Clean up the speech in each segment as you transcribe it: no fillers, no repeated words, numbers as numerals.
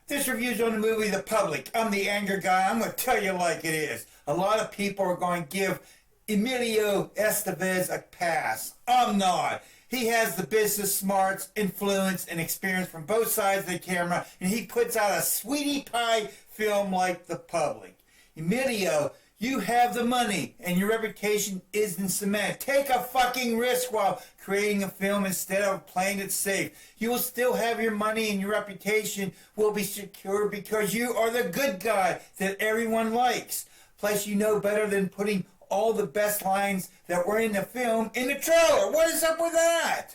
This review's on the movie The Public. I'm the anger guy. I'm going to tell you like it is. A lot of people are going to give Emilio Estevez a pass. I'm not. He has the business smarts, influence, and experience from both sides of the camera, and he puts out a sweetie pie film like The Public. Emilio, you have the money, and your reputation is in cement. Take a fucking risk while creating a film instead of playing it safe. You will still have your money, and your reputation will be secure because you are the good guy that everyone likes. Plus, you know better than putting all the best lines that were in the film in the trailer. What is up with that?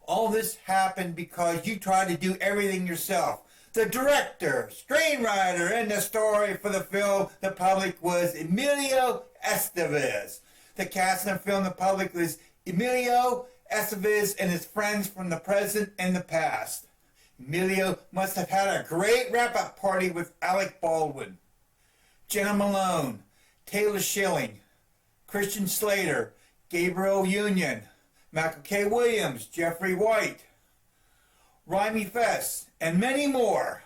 All this happened because you tried to do everything yourself. The director, screenwriter, and the story for the film The Public was Emilio Estevez. The cast in the film The Public was Emilio Estevez and his friends from the present and the past. Emilio must have had a great wrap-up party with Alec Baldwin, Jenna Malone, Taylor Schilling, Christian Slater, Gabriel Union, Michael K. Williams, Jeffrey White, Raimi Fest, and many more.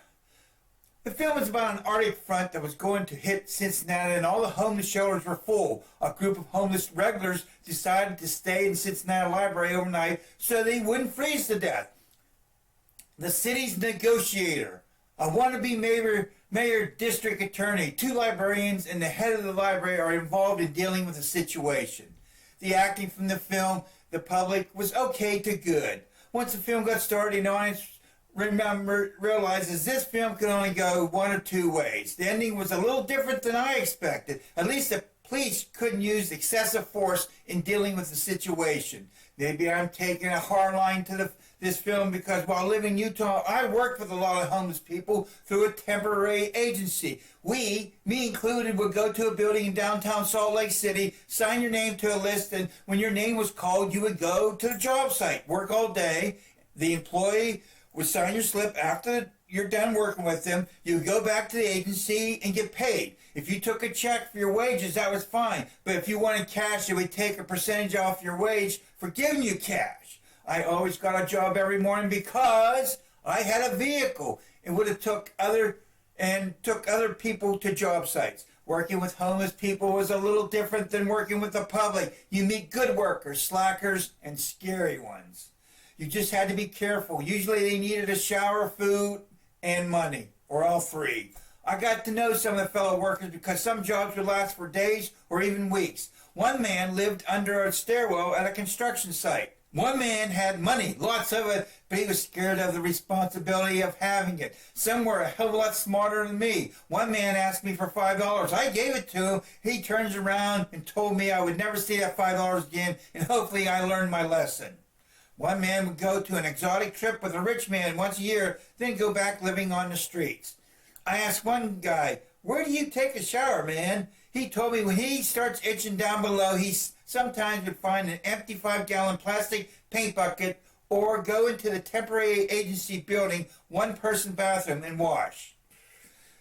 The film is about an Arctic front that was going to hit Cincinnati, and all the homeless shelters were full. A group of homeless regulars decided to stay in Cincinnati Library overnight so they wouldn't freeze to death. The city's negotiator, a wannabe mayor, district attorney, 2 librarians, and the head of the library are involved in dealing with the situation. The acting from the film, The Public, was okay to good. Once the film got started, the audience realizes this film could only go one or two ways. The ending was a little different than I expected. At least the police couldn't use excessive force in dealing with the situation. Maybe I'm taking a hard line to this film because while living in Utah, I worked with a lot of homeless people through a temporary agency. We, me included, would go to a building in downtown Salt Lake City, sign your name to a list, and when your name was called, you would go to the job site, work all day. The employee would sign your slip after you're done working with them. You would go back to the agency and get paid. If you took a check for your wages, that was fine. But if you wanted cash, they would take a percentage off your wage for giving you cash. I always got a job every morning because I had a vehicle and would have took other people to job sites. Working with homeless people was a little different than working with the public. You meet good workers, slackers, and scary ones. You just had to be careful. Usually they needed a shower, food, and money, or all three. I got to know some of the fellow workers because some jobs would last for days or even weeks. One man lived under a stairwell at a construction site. One man had money, lots of it, but he was scared of the responsibility of having it. Some were a hell of a lot smarter than me. One man asked me for $5. I gave it to him. He turns around and told me I would never see that $5 again, and hopefully I learned my lesson. One man would go to an exotic trip with a rich man once a year, then go back living on the streets. I asked one guy, "Where do you take a shower, man?" He told me when he starts itching down below, he sometimes would find an empty 5-gallon plastic paint bucket or go into the temporary agency building, one-person bathroom, and wash.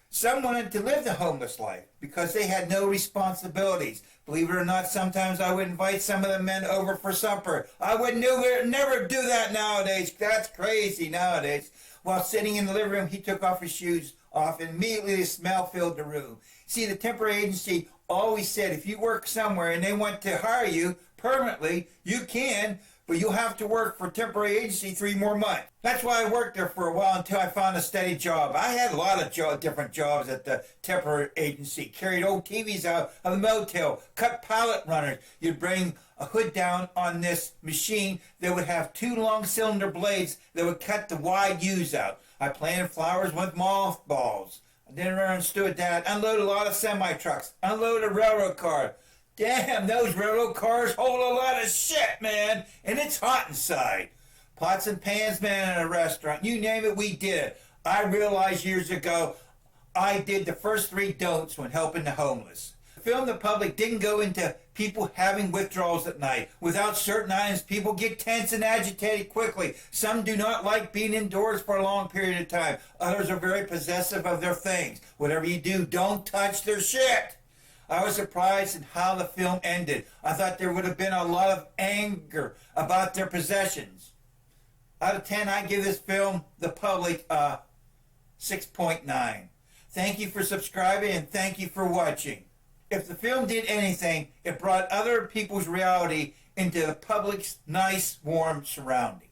Some wanted to live the homeless life because they had no responsibilities. Believe it or not, sometimes I would invite some of the men over for supper. I would never do that nowadays. That's crazy nowadays. While sitting in the living room, he took off his shoes and immediately the smell filled the room. See, the temporary agency always said if you work somewhere and they want to hire you permanently, you can, but you'll have to work for temporary agency 3 more months. That's why I worked there for a while until I found a steady job. I had a lot of different jobs at the temporary agency. Carried old TVs out of the motel, cut pallet runners. You'd bring a hood down on this machine that would have 2 long cylinder blades that would cut the wide U's out. I planted flowers with mothballs. I never understood that. Unload a lot of semi-trucks. Unload a railroad car. Damn, those railroad cars hold a lot of shit, man. And it's hot inside. Pots and pans, man, in a restaurant. You name it, we did it. I realized years ago I did the first 3 don'ts when helping the homeless. The film The Public didn't go into people having withdrawals at night. Without certain items, people get tense and agitated quickly. Some do not like being indoors for a long period of time. Others are very possessive of their things. Whatever you do, don't touch their shit. I was surprised at how the film ended. I thought there would have been a lot of anger about their possessions. Out of 10, I give this film, The Public, a 6.9. Thank you for subscribing and thank you for watching. If the film did anything, it brought other people's reality into the public's nice, warm surroundings.